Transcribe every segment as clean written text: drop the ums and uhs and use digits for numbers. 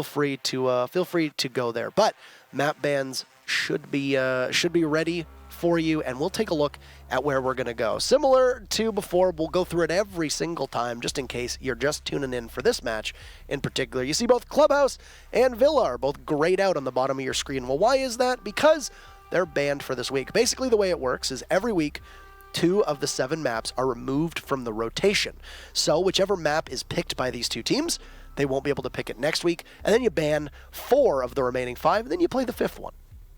feel free to go there. But map bans should be ready for you, and we'll take a look at where we're going to go. Similar to before, we'll go through it every single time, just in case you're just tuning in for this match in particular. You see both Clubhouse and Villa are both grayed out on the bottom of your screen. Well, why is that? Because they're banned for this week. Basically, the way it works is every week, 2 of the 7 maps are removed from the rotation. So whichever map is picked by these 2 teams, they won't be able to pick it next week. And then you ban 4 of the remaining 5, and then you play the 5th one.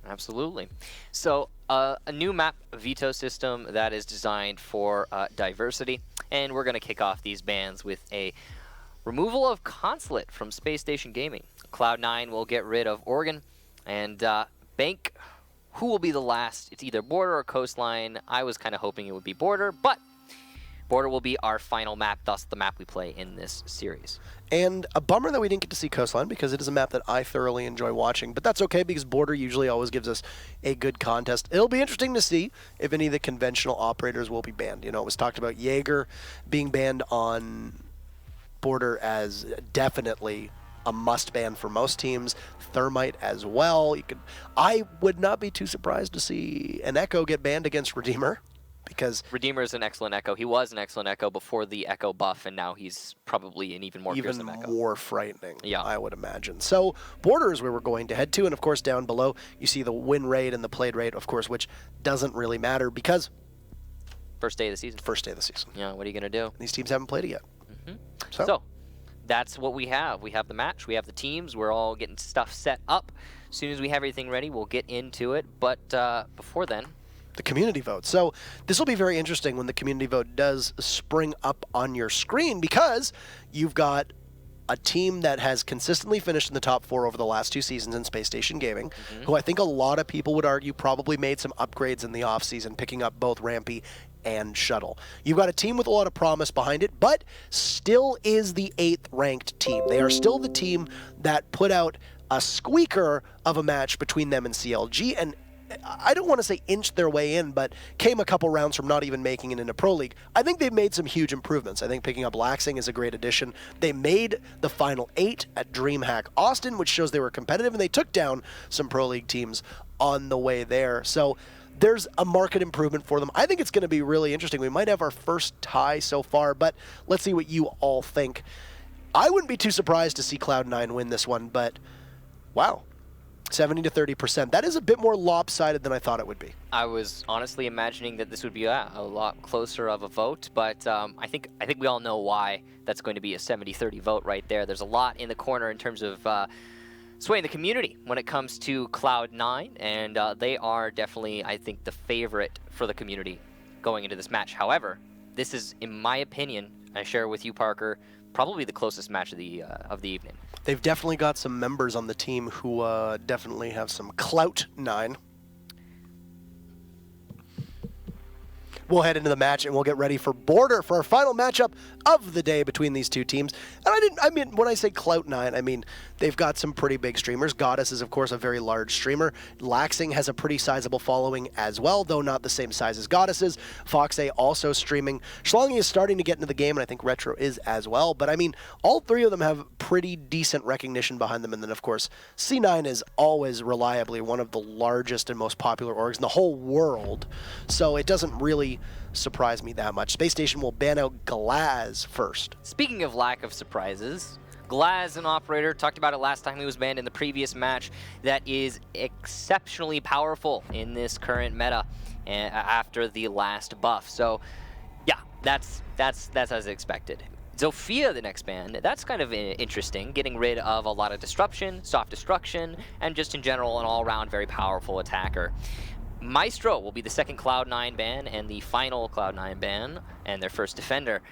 Absolutely. So a new map veto system that is designed for diversity. And we're going to kick off these bans with a removal of Consulate from Space Station Gaming. Cloud9 will get rid of Oregon. And Bank, who will be the last? It's either Border or Coastline. I was kind of hoping it would be Border, but Border will be our final map, thus the map we play in this series. And a bummer that we didn't get to see Coastline, because it is a map that I thoroughly enjoy watching. But that's okay, because Border usually always gives us a good contest. It'll be interesting to see if any of the conventional operators will be banned. You know, it was talked about Jaeger being banned on Border as definitely a must ban for most teams. Thermite as well. I would not be too surprised to see an Echo get banned against Redeemer, because Redeemer is an excellent Echo. He was an excellent Echo before the Echo buff, and now he's probably an even more fearsome Echo. Even more frightening, yeah, I would imagine. So Border is where we're going to head to, and of course down below you see the win rate and the played rate, of course, which doesn't really matter because first day of the season. First day of the season. Yeah, what are you going to do? These teams haven't played it yet. So that's what we have. We have the match, we have the teams, we're all getting stuff set up. As soon as we have everything ready, we'll get into it. But before then, the community vote. So this will be very interesting when the community vote does spring up on your screen, because you've got a team that has consistently finished in the top 4 over the last 2 seasons in Space Station Gaming, who I think a lot of people would argue probably made some upgrades in the offseason, picking up both Rampy and Shuttle. You've got a team with a lot of promise behind it, but still is the 8th ranked team. They are still the team that put out a squeaker of a match between them and CLG, and I don't want to say inched their way in, but came a couple rounds from not even making it into Pro League. I think they've made some huge improvements. I think picking up Laxing is a great addition. They made the final 8 at DreamHack Austin, which shows they were competitive, and they took down some Pro League teams on the way there. So there's a market improvement for them. I think it's going to be really interesting. We might have our first tie so far, but let's see what you all think. I wouldn't be too surprised to see Cloud9 win this one, but wow. 70 to 30%. That is a bit more lopsided than I thought it would be. I was honestly imagining that this would be a lot closer of a vote, but I think we all know why that's going to be a 70-30 vote right there. There's a lot in the corner in terms of swaying the community when it comes to Cloud9, and they are definitely, I think, the favorite for the community going into this match. However, this is, in my opinion, I share with you, Parker, probably the closest match of the evening. They've definitely got some members on the team who definitely have some Clout9. We'll head into the match and we'll get ready for Border for our final matchup of the day between these 2 teams. And I mean, when I say Clout9, I mean, they've got some pretty big streamers. Goddess is, of course, a very large streamer. Laxing has a pretty sizable following as well, though not the same size as Goddess is. Foxay also streaming. Schlongy is starting to get into the game, and I think Retro is as well. But I mean, all 3 of them have pretty decent recognition behind them. And then, of course, C9 is always reliably one of the largest and most popular orgs in the whole world. So it doesn't really surprise me that much. Space Station will ban out Glaz first. Speaking of lack of surprises, Glaz, an operator, talked about it last time he was banned in the previous match, that is exceptionally powerful in this current meta after the last buff. So yeah, that's as expected. Zofia, the next ban, that's kind of interesting, getting rid of a lot of disruption, soft destruction, and just in general an all-around very powerful attacker. Maestro will be the second Cloud9 ban and the final Cloud9 ban, and their first defender.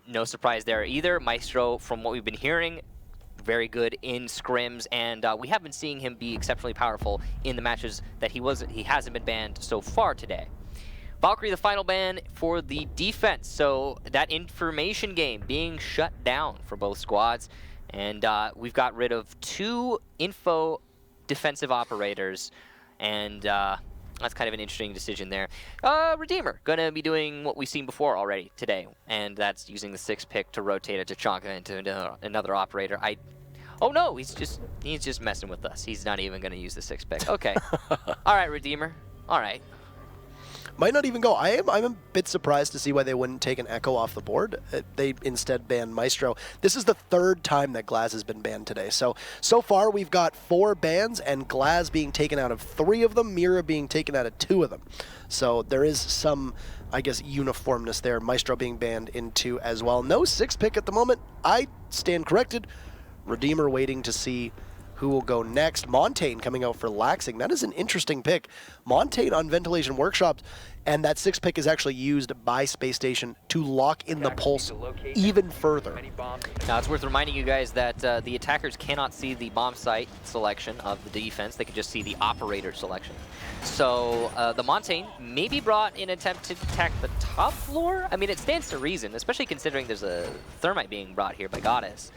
No surprise there either. Maestro, from what we've been hearing, very good in scrims, and we have been seeing him be exceptionally powerful in the matches that he hasn't been banned so far today. Valkyrie, the final ban for the defense. So that information game being shut down for both squads, and we've got rid of 2 info defensive operators, and that's kind of an interesting decision there. Redeemer, going to be doing what we've seen before already today, and that's using the 6th pick to rotate a Tachanka into another operator. Oh no, he's just messing with us. He's not even going to use the 6-pick. Okay. All right, Redeemer. All right. Might not even go. I'm a bit surprised to see why they wouldn't take an Echo off the board. They instead banned Maestro. This is the third time that Glaz has been banned today. So far we've got 4 bans, and Glaz being taken out of 3 of them, Mira being taken out of 2 of them. So there is some, I guess, uniformness there. Maestro being banned in 2 as well. No 6-pick at the moment. I stand corrected. Redeemer waiting to see who will go next. Montaigne coming out for Laxing. That is an interesting pick. Montaigne on Ventilation Workshops, and that 6-pick is actually used by Spacestation to lock in the pulse even further. Now, it's worth reminding you guys that the attackers cannot see the bomb site selection of the defense. They can just see the operator selection. So the Montaigne may be brought in an attempt to attack the top floor. I mean, it stands to reason, especially considering there's a Thermite being brought here by Goddess.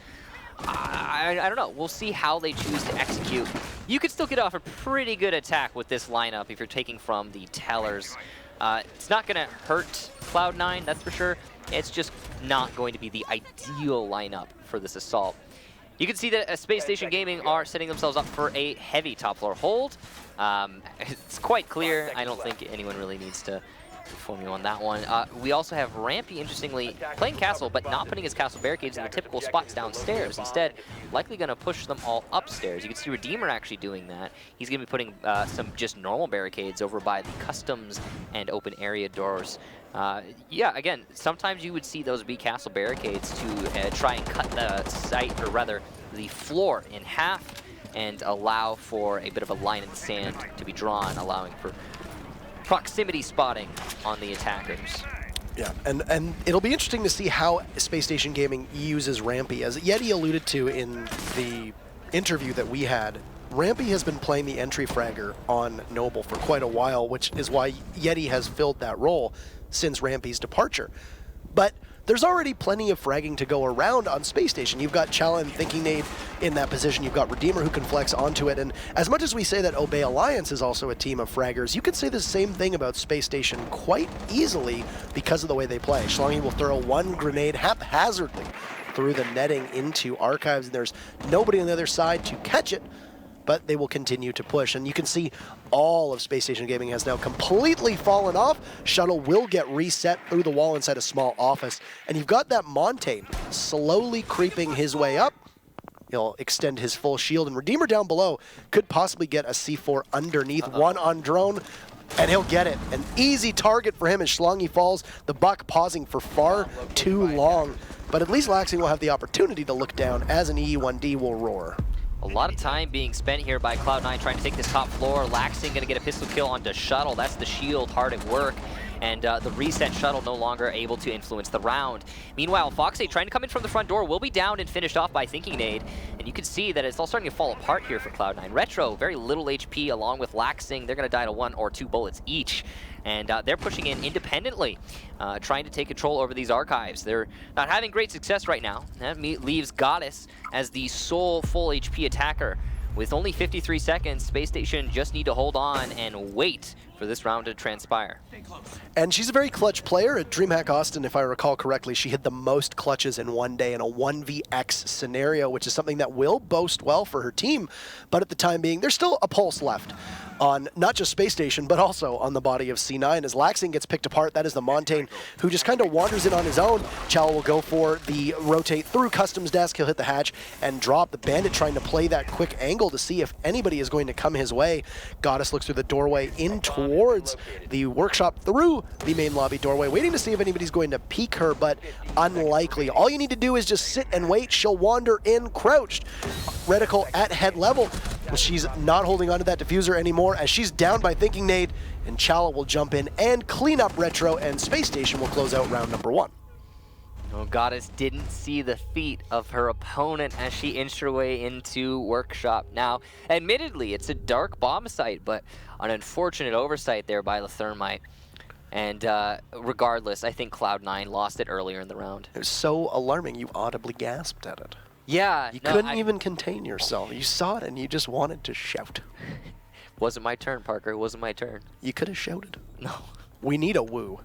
I don't know. We'll see how they choose to execute. You could still get off a pretty good attack with this lineup if you're taking from the Tellers. It's not going to hurt Cloud9, that's for sure. It's just not going to be the ideal lineup for this assault. You can see that Space Station Gaming are setting themselves up for a heavy top floor hold. It's quite clear. I don't think anyone really needs to inform you on that one. We also have Rampy, interestingly, playing castle, but not putting his castle barricades in the typical spots downstairs. Instead, likely going to push them all upstairs. You can see Redeemer actually doing that. He's going to be putting some just normal barricades over by the customs and open area doors. Yeah, again, sometimes you would see those be castle barricades to try and cut the site, or rather, the floor in half and allow for a bit of a line in the sand to be drawn, allowing for proximity spotting on the attackers. Yeah, and it'll be interesting to see how Space Station Gaming uses Rampy. As Yeti alluded to in the interview that we had, Rampy has been playing the entry fragger on Noble for quite a while, which is why Yeti has filled that role since Rampy's departure. But there's already plenty of fragging to go around on Space Station. You've got Chala and Thinking Nade in that position. You've got Redeemer who can flex onto it. And as much as we say that Obey Alliance is also a team of fraggers, you could say the same thing about Space Station quite easily because of the way they play. Schlongi will throw one grenade haphazardly through the netting into Archives, and there's nobody on the other side to catch it, but they will continue to push. And you can see all of Space Station Gaming has now completely fallen off. Shuttle will get reset through the wall inside a small office. And you've got that Montaigne slowly creeping his way up. He'll extend his full shield, and Redeemer down below could possibly get a C4 underneath, one on drone, and he'll get it. An easy target for him as Schlongi falls, the buck pausing for far too long. But at least Laxing will have the opportunity to look down as an EE1D will roar. A lot of time being spent here by Cloud9 trying to take this top floor. Laxing going to get a pistol kill onto Shuttle. That's the shield hard at work. And the reset Shuttle no longer able to influence the round. Meanwhile, Foxy trying to come in from the front door will be downed and finished off by Thinking Nade. And you can see that it's all starting to fall apart here for Cloud9. Retro, very little HP along with Laxing. They're going to die to 1 or 2 bullets each. And they're pushing in independently, trying to take control over these Archives. They're not having great success right now. That leaves Goddess as the sole full HP attacker. With only 53 seconds, Space Station just need to hold on and wait for this round to transpire. And she's a very clutch player. At DreamHack Austin, if I recall correctly, she hit the most clutches in one day in a 1vx scenario, which is something that will boast well for her team. But at the time being, there's still a pulse left on not just Space Station, but also on the body of C9. As Laxing gets picked apart, that is the Montaigne, who just kind of wanders in on his own. Chow will go for the rotate through Customs Desk. He'll hit the hatch and drop. The Bandit trying to play that quick angle to see if anybody is going to come his way. Goddess looks through the doorway in towards the workshop through the main lobby doorway, waiting to see if anybody's going to peek her, but unlikely. All you need to do is just sit and wait. She'll wander in crouched. Reticle at head level. She's not holding onto that diffuser anymore as she's down by Thinking Nade, and Chala will jump in and clean up Retro, and Space Station will close out round number 1. Oh, Goddess didn't see the feet of her opponent as she inched her way into Workshop. Now, admittedly, it's a dark bomb site, but an unfortunate oversight there by the Thermite. And regardless, I think Cloud9 lost it earlier in the round. It was so alarming, you audibly gasped at it. Yeah. You couldn't even contain yourself. You saw it and you just wanted to shout. Wasn't my turn, Parker. It wasn't my turn. You could have shouted. No. We need a woo.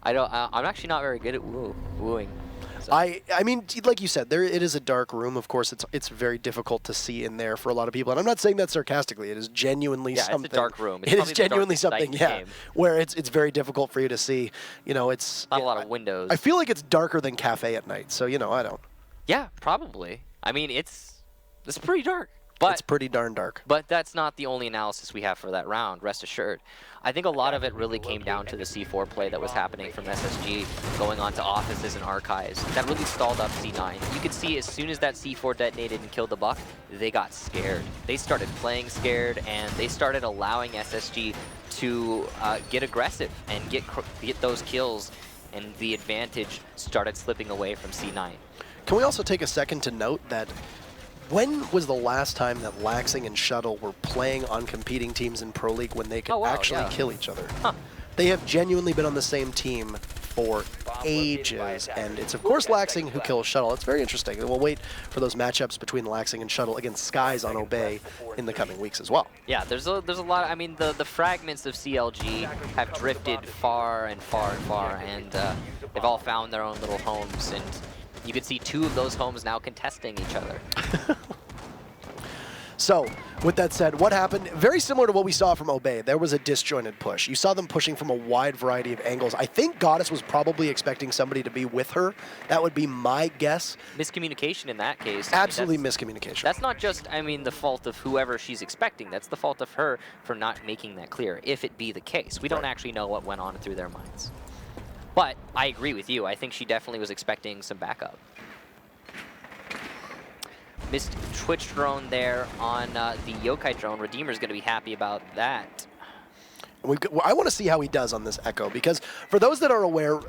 I'm actually not very good at wooing. So. I mean, like you said, it is a dark room. Of course, it's very difficult to see in there for a lot of people. And I'm not saying that sarcastically. It is genuinely something. It's a dark room. It is genuinely something, game. where it's very difficult for you to see. It's not a lot of windows. I feel like it's darker than Cafe at night. So I don't. Yeah, probably. I mean, it's pretty dark. But it's pretty darn dark. But that's not the only analysis we have for that round, rest assured. I think a lot of it really came down to the C4 play that was happening from SSG going on to offices and archives. That really stalled up C9. You could see as soon as that C4 detonated and killed the Buck, they got scared. They started playing scared, and they started allowing SSG to get aggressive and get those kills, and the advantage started slipping away from C9. Can we also take a second to note that when was the last time that Laxing and Shuttle were playing on competing teams in Pro League when they could actually kill each other? Huh. They have genuinely been on the same team for ages, and it's of course Laxing who kills Shuttle. It's very interesting, and we'll wait for those matchups between Laxing and Shuttle against Skies on Obey in the coming weeks as well. Yeah, there's a lot. I mean, the fragments of CLG have drifted far and far and far, and they've all found their own little homes, and you can see 2 of those homes now contesting each other. So, with that said, what happened? Very similar to what we saw from Obey. There was a disjointed push. You saw them pushing from a wide variety of angles. I think Goddess was probably expecting somebody to be with her. That would be my guess. Miscommunication in that case. Absolutely miscommunication. That's not just, I mean, the fault of whoever she's expecting. That's the fault of her for not making that clear, if it be the case. We don't actually know what went on through their minds. But I agree with you. I think she definitely was expecting some backup. Missed Twitch drone there on the Yokai drone. Redeemer's going to be happy about that. I want to see how he does on this Echo, because for those that are aware,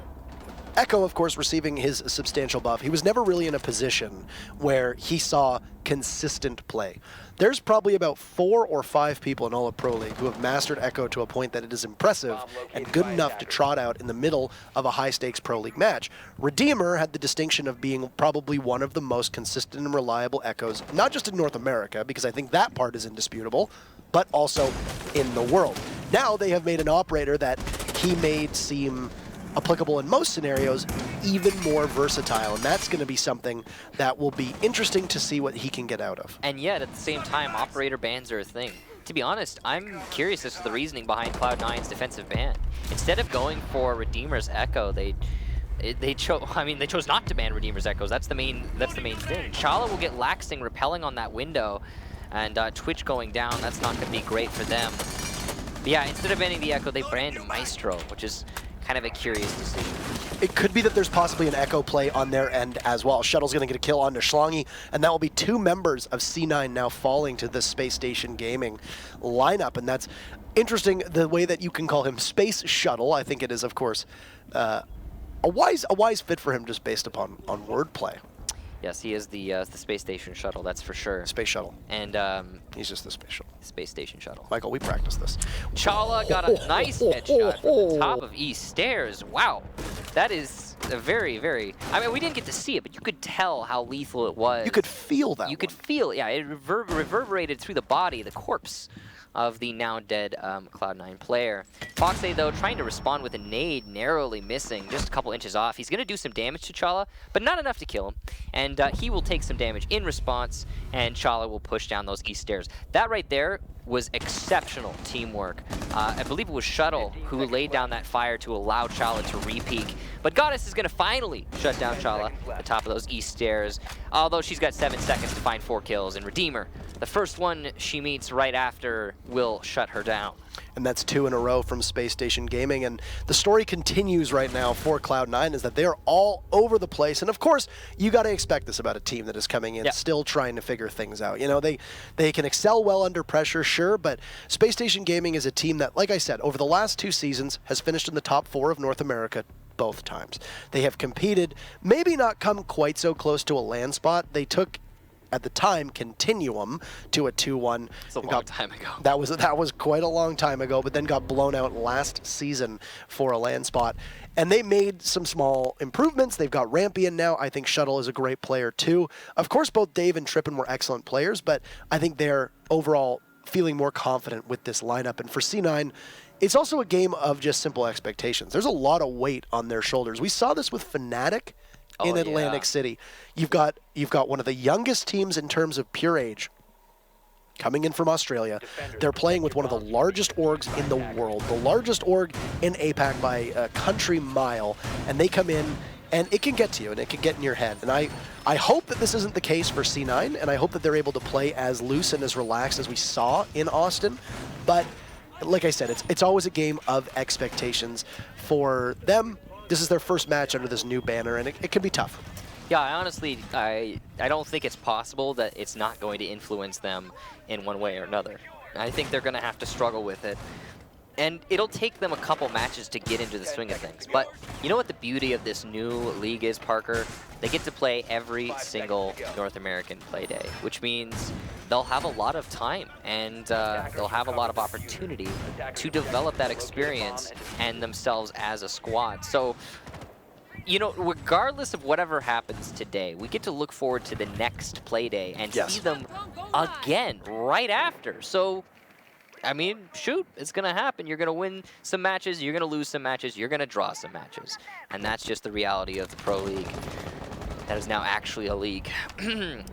Echo, of course, receiving his substantial buff, he was never really in a position where he saw consistent play. There's probably about 4 or 5 people in all of Pro League who have mastered Echo to a point that it is impressive and good enough to trot out in the middle of a high-stakes Pro League match. Redeemer had the distinction of being probably one of the most consistent and reliable Echoes, not just in North America, because I think that part is indisputable, but also in the world. Now they have made an operator that he made seem applicable in most scenarios, even more versatile, and that's going to be something that will be interesting to see what he can get out of. And yet, at the same time, operator bans are a thing. To be honest, I'm curious as to the reasoning behind Cloud9's defensive ban. Instead of going for Redeemer's Echo, they chose not to ban Redeemer's Echoes. That's the main thing. Chala will get Laxing repelling on that window, and Twitch going down. That's not going to be great for them. But yeah, instead of banning the Echo, they banned Maestro, which is kind of a curious decision. It could be that there's possibly an Echo play on their end as well. Shuttle's going to get a kill onto Schlongy, and that will be 2 members of C9 now falling to the Space Station Gaming lineup, and that's interesting the way that you can call him Space Shuttle. I think it is, of course, a wise fit for him just based upon wordplay. Yes, he is the Space Station Shuttle, that's for sure. Space Shuttle. And he's just the Space Shuttle. Space Station Shuttle. Michael, we practiced this. Chala got a nice headshot from the top of East Stairs. Wow. That is a very, very... I mean, we didn't get to see it, but you could tell how lethal it was. You could feel that. You could feel it, yeah. It reverberated through the body, the corpse of the now dead Cloud9 player. Foxay, though, trying to respond with a nade, narrowly missing, just a couple inches off. He's going to do some damage to Chala, but not enough to kill him. And he will take some damage in response, and Chala will push down those east stairs. That right there was exceptional teamwork. I believe it was Shuttle who laid down that fire to allow Chala to re-peek. But Goddess is going to finally shut down Chala at the top of those east stairs, although she's got 7 seconds to find 4 kills. And Redeemer, the first one she meets right after, will shut her down. And that's 2 in a row from Space Station Gaming. And the story continues right now for Cloud9 is that they are all over the place. And of course, you got to expect this about a team that is coming in still trying to figure things out. You know, they can excel well under pressure, sure, but Space Station Gaming is a team that, like I said, over the last 2 seasons has finished in the top 4 of North America both times. They have competed, maybe not come quite so close to a land spot. They took, at the time, Continuum to a 2-1. It's a long time ago. That was quite a long time ago, but then got blown out last season for a land spot. And they made some small improvements. They've got Rampion now. I think Shuttle is a great player too. Of course, both Dave and Trippin were excellent players, but I think they're overall feeling more confident with this lineup. And for C9, it's also a game of just simple expectations. There's a lot of weight on their shoulders. We saw this with Fnatic in Atlantic City. You've got one of the youngest teams in terms of pure age coming in from Australia. They're playing with one of the largest orgs in the world, the largest org in APAC by a country mile, and they come in, and it can get to you, and it can get in your head. And I hope that this isn't the case for C9, and I hope that they're able to play as loose and as relaxed as we saw in Austin. But like I said, it's always a game of expectations for them. This is their first match under this new banner, and it can be tough. Yeah, I don't think it's possible that it's not going to influence them in one way or another. I think they're going to have to struggle with it. And it'll take them a couple matches to get into the swing of things. But you know what the beauty of this new league is, Parker? They get to play every single North American play day, which means they'll have a lot of time and they'll have a lot of opportunity to develop that experience and themselves as a squad. So, you know, regardless of whatever happens today, we get to look forward to the next play day and see them again right after. So, I mean, shoot, it's going to happen. You're going to win some matches, you're going to lose some matches, you're going to draw some matches. And that's just the reality of the Pro League. That is now actually a league.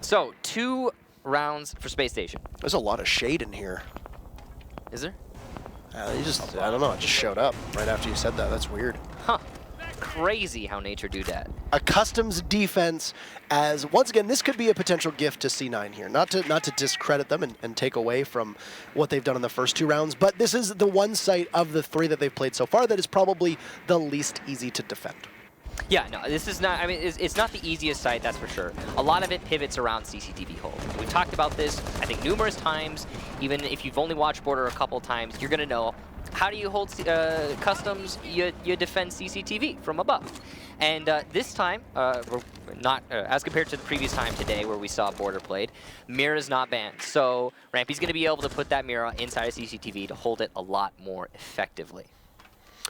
So, 2 rounds for Space Station. There's a lot of shade in here. Is there? I don't know, it just showed up right after you said that. That's weird. Huh. Crazy how nature do that. A customs defense, as once again, this could be a potential gift to C9 here. Not to discredit them and take away from what they've done in the first 2 rounds, but this is the one site of the 3 that they've played so far that is probably the least easy to defend. Yeah, no, this is not, I mean, it's not the easiest site, that's for sure. A lot of it pivots around CCTV hold. We've talked about this, I think, numerous times. Even if you've only watched Border a couple times, you're going to know how do you hold customs? You defend CCTV from above. And this time, we're not, as compared to the previous time today where we saw Border played, Mira's not banned. So Rampy's going to be able to put that Mira inside of CCTV to hold it a lot more effectively.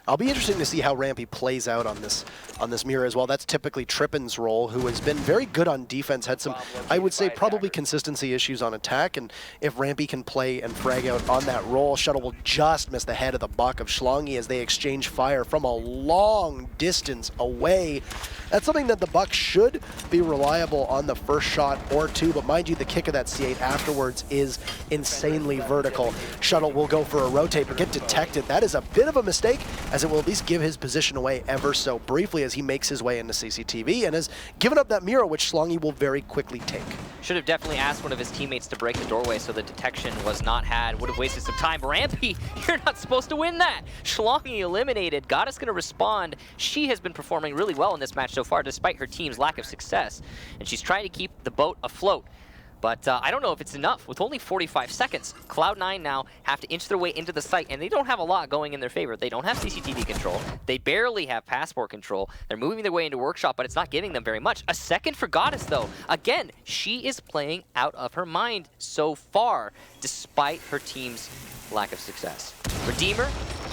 I'll be interested to see how Rampy plays out on this mirror as well. That's typically Trippin's role, who has been very good on defense, had some, I would say, probably consistency issues on attack, and if Rampy can play and frag out on that role, Shuttle will just miss the head of the buck of Schlongi as they exchange fire from a long distance away. That's something that the Buck should be reliable on the first shot or 2, but mind you, the kick of that C8 afterwards is insanely vertical. Shuttle will go for a rotate, but get detected. That is a bit of a mistake, as it will at least give his position away ever so briefly as he makes his way into CCTV and has given up that Mira, which Schlongi will very quickly take. Should have definitely asked one of his teammates to break the doorway so the detection was not had. Would have wasted some time. Rampy, you're not supposed to win that. Schlongi eliminated. Goddess going to respond. She has been performing really well in this match so far, despite her team's lack of success. And she's trying to keep the boat afloat. But I don't know if it's enough. With only 45 seconds, Cloud9 now have to inch their way into the site, and they don't have a lot going in their favor. They don't have CCTV control. They barely have passport control. They're moving their way into Workshop, but it's not giving them very much. A second for Goddess, though. Again, she is playing out of her mind so far, despite her team's lack of success. Redeemer,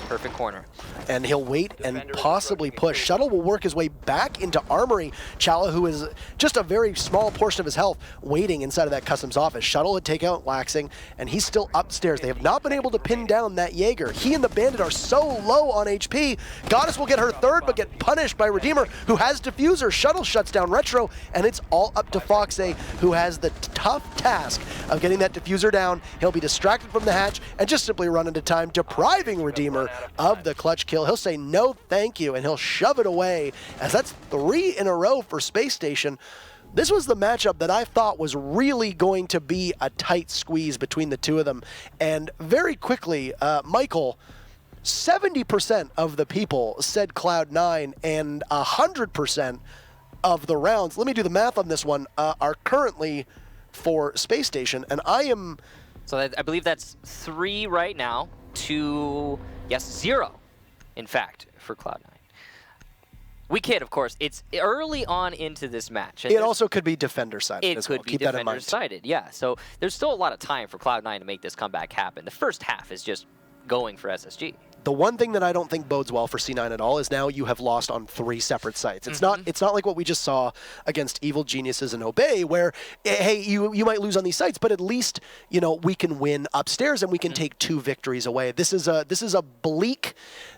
perfect corner. And he'll wait and possibly push. Shuttle will work his way back into Armory. Chala, who is just a very small portion of his health, waiting inside of that customs office. Shuttle would take out Laxing, and he's still upstairs. They have not been able to pin down that Jaeger. He and the Bandit are so low on HP. Goddess will get her third, but get punished by Redeemer, who has Diffuser. Shuttle shuts down Retro, and it's all up to Foxay, who has the tough task of getting that Diffuser down. He'll be distracted from the hatch and just simply run into time, depriving Redeemer of the clutch kill. He'll say no thank you, and he'll shove it away, as that's 3 in a row for Space Station. This was the matchup that I thought was really going to be a tight squeeze between the two of them. And very quickly, Michael, 70% of the people said Cloud9, and 100% of the rounds, let me do the math on this one, are currently for Space Station, and I am... So I believe that's 3 right now to, yes, 0, in fact, for Cloud9. We kid, of course. It's early on into this match. It also could be defender-sided as well. It could be defender-sided, yeah. So there's still a lot of time for Cloud9 to make this comeback happen. The first half is just going for SSG. The one thing that I don't think bodes well for C9 at all is now you have lost on 3 separate sites. It's not like what we just saw against Evil Geniuses and Obey, where hey, you might lose on these sites, but at least we can win upstairs and we can take 2 victories away. This is a bleak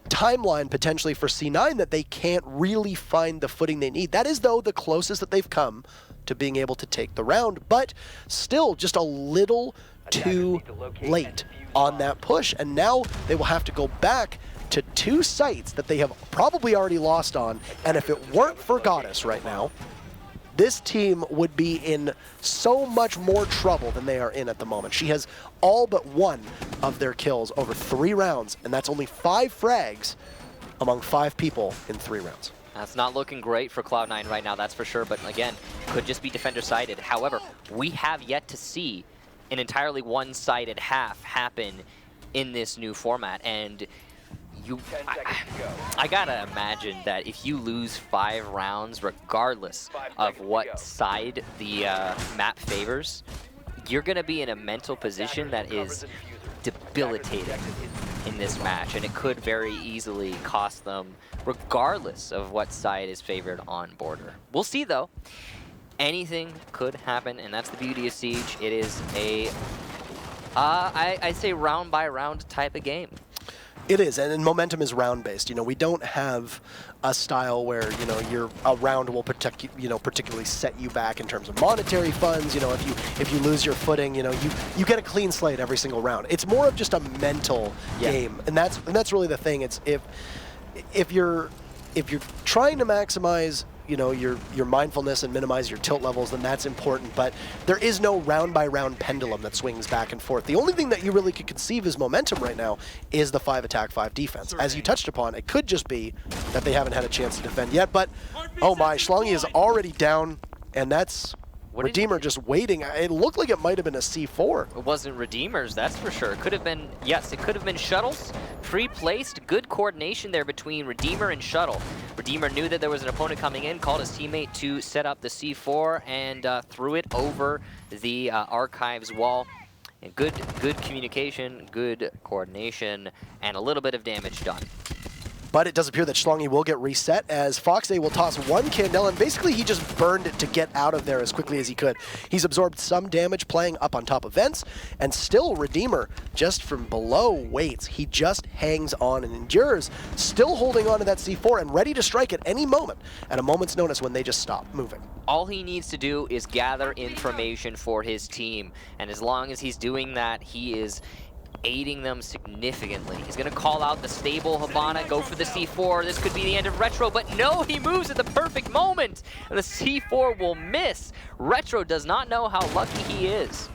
timeline potentially for C9 that they can't really find the footing they need. That is though the closest that they've come to being able to take the round, but still just a little too late on that push, and now they will have to go back to 2 sites that they have probably already lost on, and if it weren't for Goddess right now, this team would be in so much more trouble than they are in at the moment. She has all but 1 of their kills over 3 rounds, and that's only 5 frags among 5 people in 3 rounds. That's not looking great for Cloud9 right now, that's for sure, but again, could just be defender-sided. However, we have yet to see an entirely one-sided half happen in this new format, and I gotta imagine that if you lose 5 rounds, regardless of what side the map favors, you're gonna be in a mental position that is debilitating in this match, and it could very easily cost them regardless of what side is favored on border. We'll see though. Anything could happen, and that's the beauty of Siege. It is a, I say round by round type of game. It is, and momentum is round-based. We don't have a style where a round will particularly set you back in terms of monetary funds. If you lose your footing, you get a clean slate every single round. It's more of just a mental game, and that's really the thing. It's if you're trying to maximize your mindfulness and minimize your tilt levels, then that's important, but there is no round-by-round pendulum that swings back and forth. The only thing that you really could conceive as momentum right now is the 5 attack, 5 defense. As you touched upon, it could just be that they haven't had a chance to defend yet, but oh my, Schlongi is already down, and that's Redeemer just waiting. It looked like it might have been a C4. It wasn't Redeemers, that's for sure. It could have been, yes, it could have been Shuttles. Pre-placed, good coordination there between Redeemer and Shuttle. Redeemer knew that there was an opponent coming in, called his teammate to set up the C4, and threw it over the Archives wall. And good communication, good coordination, and a little bit of damage done. But it does appear that Schlongi will get reset as Foxay will toss 1 Candela, and basically he just burned it to get out of there as quickly as he could. He's absorbed some damage playing up on top of vents, and still Redeemer, just from below, waits. He just hangs on and endures, still holding on to that C4 and ready to strike at any moment, at a moment's notice when they just stop moving. All he needs to do is gather information for his team, and as long as he's doing that, he is aiding them significantly. He's going to call out the stable Habana, go for the C4. This could be the end of Retro, but no, he moves at the perfect moment. And the C4 will miss. Retro does not know how lucky he is.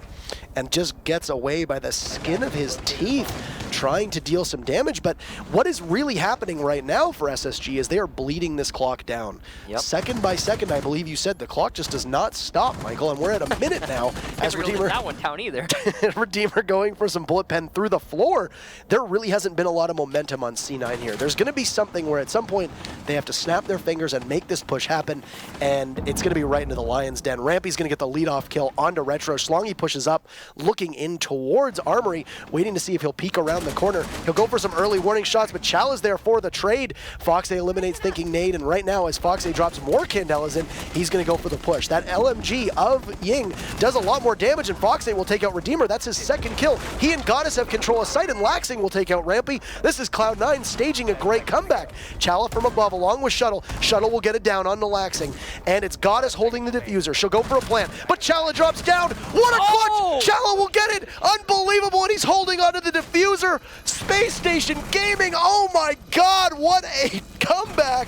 And just gets away by the skin of his teeth, trying to deal some damage. But what is really happening right now for SSG is they are bleeding this clock down. Yep. Second by second, I believe you said, the clock just does not stop, Michael, and we're at a minute now. As Redeemer, that one down either. Redeemer going for some bullet pen through the floor. There really hasn't been a lot of momentum on C9 here. There's going to be something where at some point they have to snap their fingers and make this push happen, and it's going to be right into the Lion's Den. Rampy's going to get the lead-off kill onto Retro. Schlongi pushes up, looking in towards Armory, waiting to see if he'll peek around the corner. He'll go for some early warning shots, but Chal is there for the trade. Foxay eliminates Thinking Nade, and right now, as Foxay drops more Candelas in, he's going to go for the push. That LMG of Ying does a lot more damage, and Foxay will take out Redeemer. That's his second kill. He and Goddess have control of sight, and Laxing will take out Rampy. This is Cloud9 staging a great comeback. Chala from above, along with Shuttle. Shuttle will get it down onto Laxing, and it's Goddess holding the diffuser. She'll go for a plant, but Chala drops down. What a clutch! Chala will get it! Unbelievable, and he's holding onto the diffuser. Space Station Gaming, oh my god, what a comeback!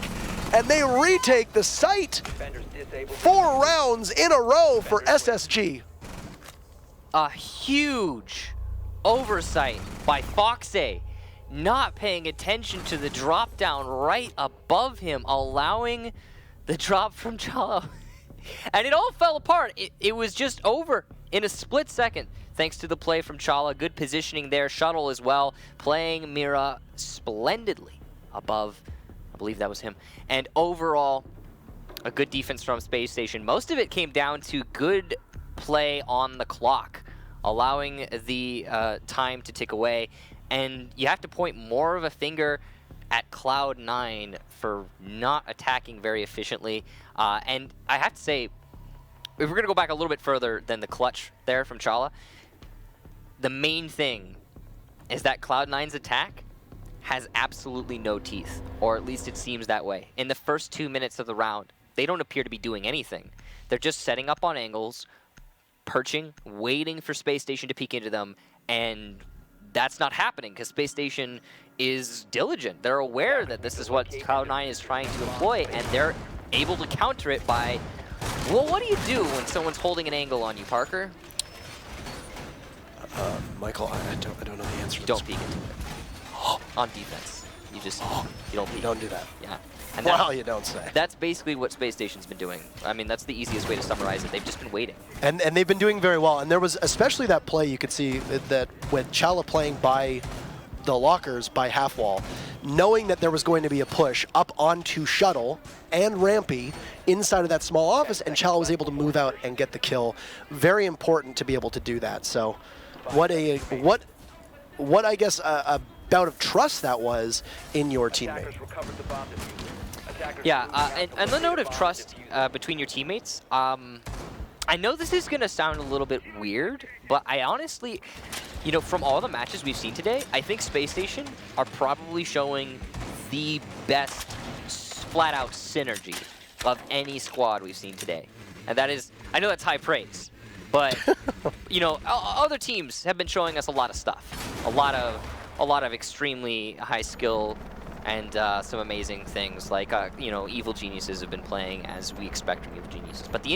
And they retake the site. 4 rounds in a row for SSG. A huge oversight by Foxay, not paying attention to the drop down right above him, allowing the drop from Chala. And it all fell apart. It was just over in a split second, thanks to the play from Chala. Good positioning there. Shuttle as well, playing Mira splendidly above. I believe that was him. And overall, a good defense from Space Station. Most of it came down to good play on the clock, allowing the time to tick away. and you have to point more of a finger at Cloud9 for not attacking very efficiently. And I have to say, if we're going to go back a little bit further than the clutch there from Chala, the main thing is that Cloud9's attack has absolutely no teeth, or at least it seems that way. In the first 2 minutes of the round, they don't appear to be doing anything. They're just setting up on angles, perching, waiting for Spacestation to peek into them, and that's not happening because Spacestation is diligent. They're aware that this is what Cloud9 is trying to employ, and they're able to counter it by, well, what do you do when someone's holding an angle on you, Parker? Michael, I don't know the answer to Don't this. peek into it. On defense. You just, you don't peek. You don't do that. Yeah. And Wow, you don't say. That's basically what Spacestation's been doing. I mean, that's the easiest way to summarize it. They've just been waiting. And they've been doing very well. And there was especially that play you could see that with Chala playing by the lockers by half wall, knowing that there was going to be a push up onto Shuttle and Rampy inside of that small office, and Chala was able to move out and get the kill. Very important to be able to do that. So what I guess a bout of trust that was in your teammate. Yeah, and the note of trust between your teammates, I know this is going to sound a little bit weird, but I honestly, you know, from all the matches we've seen today, I think Spacestation are probably showing the best flat-out synergy of any squad we've seen today. And that is, I know that's high praise, but, you know, other teams have been showing us a lot of stuff, a lot of extremely high skill and some amazing things, like you know, Evil Geniuses have been playing as we expect from Evil Geniuses. But the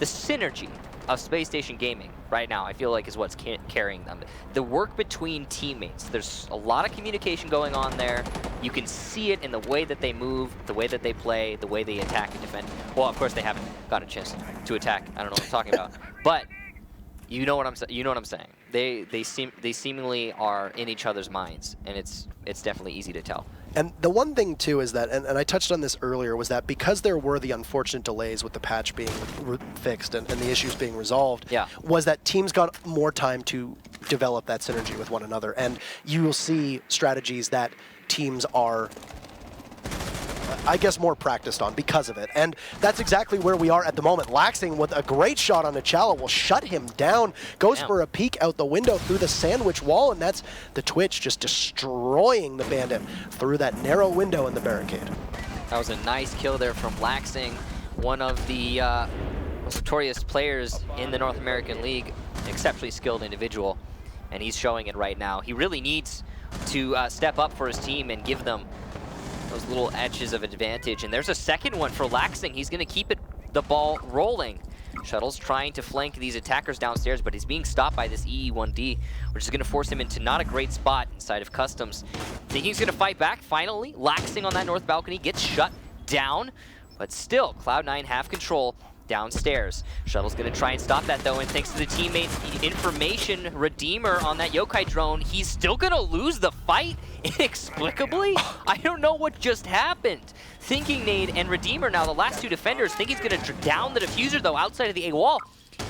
synergy of Spacestation Gaming right now, I feel like, is what's carrying them. The work between teammates. There's a lot of communication going on there. You can see it in the way that they move, the way that they play, the way they attack and defend. Well, of course, they haven't got a chance to attack. I don't know what I'm talking about, but you know what I'm saying. They seemingly are in each other's minds, and it's definitely easy to tell. And the one thing, too, is that, and I touched on this earlier, was that because there were the unfortunate delays with the patch being fixed and the issues being resolved, yeah, was that teams got more time to develop that synergy with one another. And you will see strategies that teams are, I guess, more practiced on because of it. And that's exactly where we are at the moment. Laxing with a great shot on Chala will shut him down, goes for a peek out the window through the sandwich wall, and that's the Twitch just destroying the Bandit through that narrow window in the barricade. That was a nice kill there from Laxing, one of the most notorious players in the North American League, exceptionally skilled individual, and he's showing it right now. He really needs to step up for his team and give them those little edges of advantage. And there's a second one for Laxing. He's going to keep the ball rolling. Shuttle's trying to flank these attackers downstairs, but he's being stopped by this EE1D, which is going to force him into not a great spot inside of Customs. Thinking he's going to fight back, finally. Laxing on that north balcony gets shut down, but still, Cloud9 have control downstairs. Shuttle's going to try and stop that, though, and thanks to the teammates' information, Redeemer on that yokai drone, he's still going to lose the fight inexplicably. I don't know what just happened. Thinking Nade and Redeemer now, the last two defenders, think he's going to down the diffuser, though, outside of the A wall.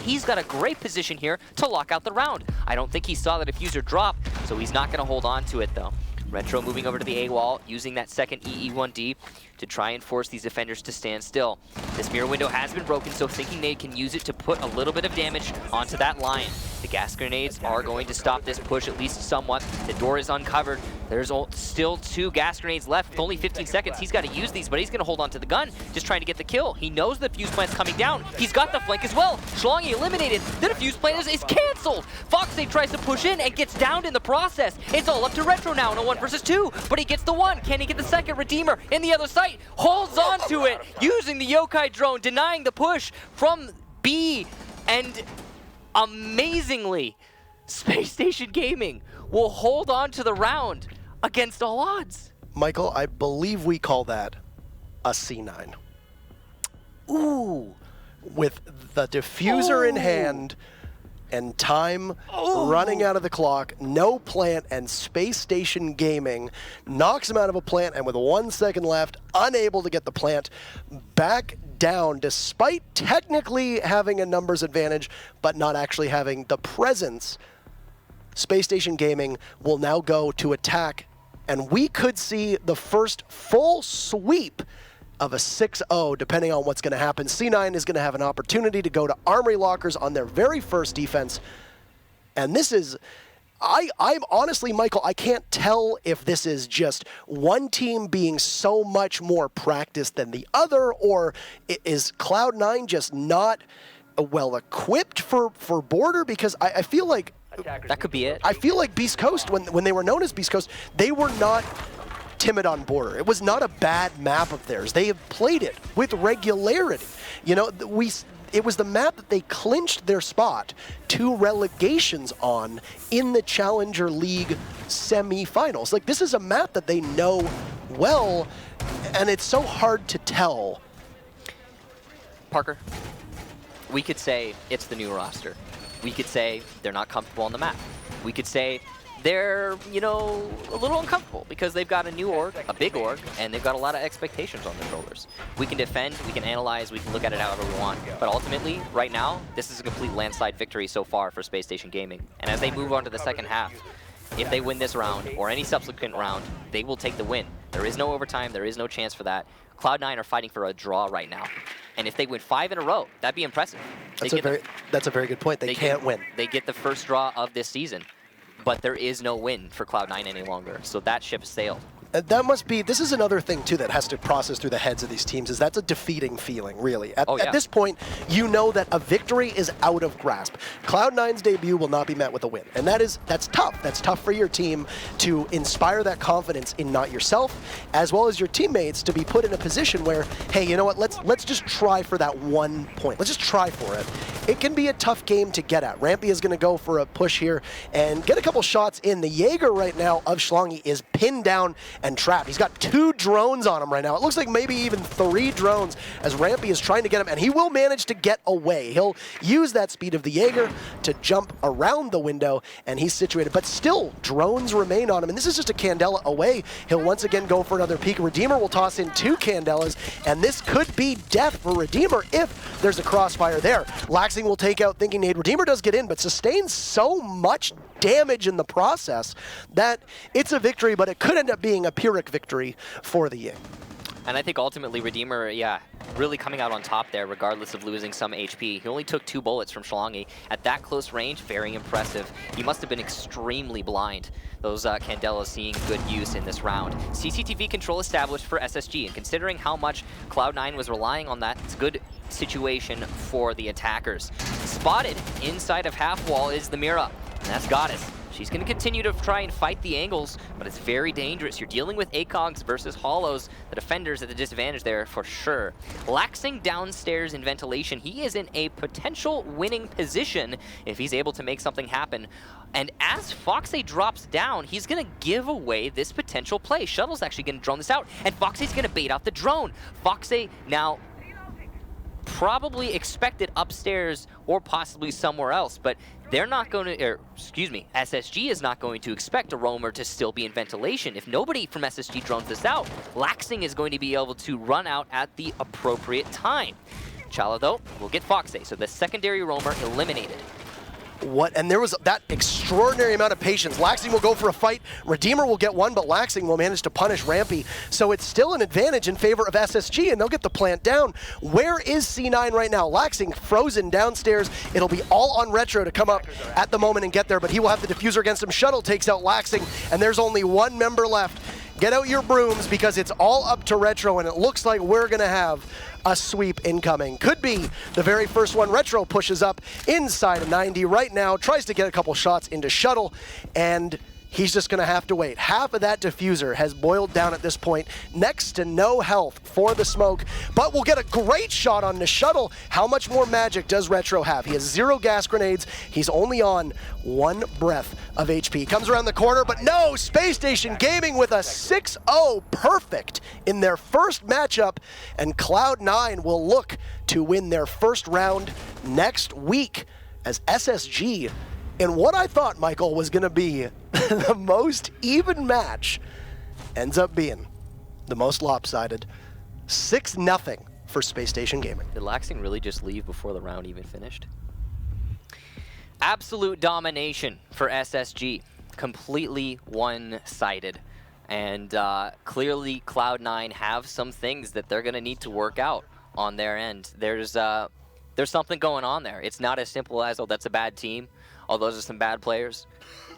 He's got a great position here to lock out the round. I don't think he saw the diffuser drop, so he's not going to hold on to it, though. Retro moving over to the A wall, using that second EE1D to try and force these defenders to stand still. This mirror window has been broken, so Thinking Nade can use it to put a little bit of damage onto that Lion. The gas grenades are going to stop this push at least somewhat. The door is uncovered. There's still 2 gas grenades left with only 15 seconds. He's got to use these, but he's going to hold on to the gun, just trying to get the kill. He knows the fuse plant's coming down. He's got the flank as well. Schlongi eliminated. The defuse plant is canceled. Foxade tries to push in and gets downed in the process. It's all up to Retro now in a 1 versus 2, but he gets the one. Can he get the second? Redeemer in the other site holds on to it, using the yokai drone, denying the push from B, and amazingly, Spacestation Gaming will hold on to the round against all odds. Michael, I believe we call that a C9. Ooh. With the diffuser in hand and time running out of the clock, no plant, and Spacestation Gaming knocks him out of a plant, and with 1 second left, unable to get the plant back down, despite technically having a numbers advantage, but not actually having the presence Space Station Gaming will now go to attack, and we could see the first full sweep of a 6-0, depending on what's going to happen. C9 is going to have an opportunity to go to Armory Lockers on their very first defense, and this is... I'm honestly, Michael, I can't tell if this is just one team being so much more practiced than the other, or is Cloud9 just not well equipped for Border? Because I feel like... That could be it. I feel like Beast Coast, when they were known as Beast Coast, they were not timid on Border. It was not a bad map of theirs. They have played it with regularity. You know, it was the map that they clinched their spot 2 relegations on in the Challenger League semi-finals. Like, this is a map that they know well, and it's so hard to tell. Parker, we could say it's the new roster. We could say they're not comfortable on the map. We could say they're, you know, a little uncomfortable because they've got a new org, a big org, and they've got a lot of expectations on their shoulders. We can defend, we can analyze, we can look at it however we want. But ultimately, right now, this is a complete landslide victory so far for Space Station Gaming. And as they move on to the second half, if they win this round or any subsequent round, they will take the win. There is no overtime, there is no chance for that. Cloud9 are fighting for a draw right now. And if they win 5 in a row, that'd be impressive. That's a very good point. They can't win. They get the first draw of this season. But there is no win for Cloud9 any longer, so that ship has sailed. That must be, this is another thing too that has to process through the heads of these teams, is that's a defeating feeling, really. At this point, you know that a victory is out of grasp. Cloud9's debut will not be met with a win, and that's tough. That's tough for your team to inspire that confidence in not yourself, as well as your teammates to be put in a position where, hey, you know what, let's just try for that 1 point. Let's just try for it. It can be a tough game to get at. Rampy is going to go for a push here and get a couple shots in. The Jaeger right now of Schlongi is pinned down and trapped. He's got 2 drones on him right now. It looks like maybe even 3 drones as Rampy is trying to get him, and he will manage to get away. He'll use that speed of the Jaeger to jump around the window, and he's situated. But still, drones remain on him, and this is just a Candela away. He'll once again go for another peek. Redeemer will toss in 2 Candelas, and this could be death for Redeemer if there's a crossfire there. Laxing will take out Thinking Nade. Redeemer does get in, but sustains so much damage in the process that it's a victory, but it could end up being a Pyrrhic victory for the Ying. And I think ultimately Redeemer, yeah, really coming out on top there regardless of losing some HP. He only took 2 bullets from Schlongi. At that close range, very impressive. He must have been extremely blind. Those Candelas seeing good use in this round. CCTV control established for SSG, and considering how much Cloud9 was relying on that, it's a good situation for the attackers. Spotted inside of half wall is the Mira, and that's Goddess. She's going to continue to try and fight the angles, but it's very dangerous. You're dealing with ACOGs versus Hollows. The defender's at the disadvantage there for sure. Laxing downstairs in ventilation. He is in a potential winning position if he's able to make something happen. And as Foxy drops down, he's going to give away this potential play. Shuttle's actually going to drone this out, and Foxy's going to bait out the drone. Foxy now probably expected upstairs or possibly somewhere else, but they're not going to, SSG is not going to expect a roamer to still be in ventilation. If nobody from SSG drones this out, Laxing is going to be able to run out at the appropriate time. Chala, though, will get Foxy, so the secondary roamer eliminated. And there was that extraordinary amount of patience. Laxing will go for a fight. Redeemer will get one, but Laxing will manage to punish Rampy. So it's still an advantage in favor of SSG, and they'll get the plant down. Where is C9 right now? Laxing frozen downstairs. It'll be all on Retro to come up at the moment and get there, but he will have the diffuser against him. Shuttle takes out Laxing, and there's only 1 member left. Get out your brooms because it's all up to Retro, and it looks like we're going to have a sweep incoming. Could be the very first one. Retro pushes up inside of 90 right now, tries to get a couple shots into Shuttle, and he's just going to have to wait. Half of that diffuser has boiled down at this point. Next to no health for the smoke, but we'll get a great shot on the Shuttle. How much more magic does Retro have? He has 0 gas grenades. He's only on 1 breath of HP. Comes around the corner, but no! Space Station Gaming with a 6-0 perfect in their first matchup, and Cloud9 will look to win their first round next week as SSG, in what I thought, Michael, was going to be the most even match, ends up being the most lopsided. 6-0 for Space Station Gaming. Did Laxing really just leave before the round even finished? absolute domination for SSG, completely one-sided. And clearly Cloud9 have some things that they're going to need to work out on their end. There's something going on there. It's not as simple as, oh, that's a bad team. Oh, those are some bad players.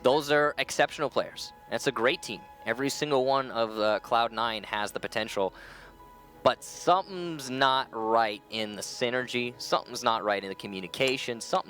Those are exceptional players. That's a great team. Every single one of Cloud9 has the potential. But something's not right in the synergy. Something's not right in the communication. Something's